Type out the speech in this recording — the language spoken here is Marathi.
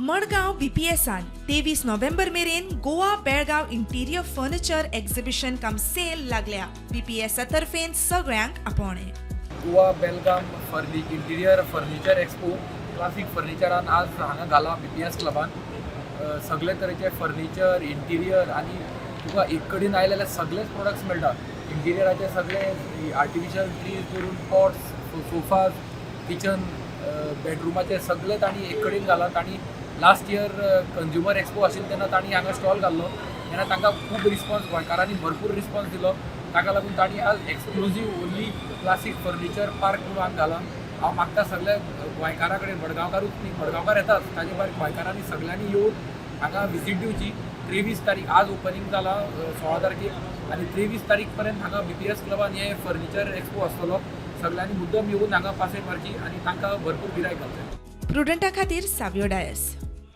मडगांव बीपीएसान 23 नोव्हेंबर मेरेन Goa Belgaum interior furniture exhibition cum sale लागल्या. बीपीएसा तर्फेन सगळ्यांक आपोवणे. Goa Belgaum interior furniture expo classic फर्निचरान आज हांगा घाला बीपीएस क्लबान. सगळे तरेचे फर्निचर इंटिरियर आनी तुका एक कडेन आयले जाल्यार सगळेच प्रोडक्ट्स मेळटा. इंटिरियराचे सगळे आर्टिफिशियल ट्रीज करून पॉट्स, सोफाज, किचन, बेडरूमाचे सगळे तांणी एक कडेन घालात. आनी लास्ट इयर कंज्युमर एक्सपो आशिल्लो तेन्ना तांणी हांगा स्टॉल घाल्लो. तेन्ना तांकां खूब रिस्पॉन्स गोंयकारांनी भरपूर रिस्पॉन्स दिलो. ताका लागून तांणी आज एक्सक्लुजीव ओन्ली क्लासीक फर्निचर पार्क म्हणून हांगा घाला. हांव मागता सगळ्या गोंयकारा कडेन, मडगांवकारूच न्ही, मडगांवकार येतात ताजे भायर गोंयकारांनी सगळ्यांनी येवन हांगा विजीट दिवची. 23 तारीख आज ओपनिंग जाला 16 तारखेक आनी 23 तारीख पर्यंत हांगा बीपीएस क्लबान हे फर्निचर एक्सपो आसतलो. सगळ्यांनी मुद्दम येवन हांगा पासय मारची आनी तांकां भरपूर गिरायक घालचें. प्रुडंटा खातीर सावियो डायस.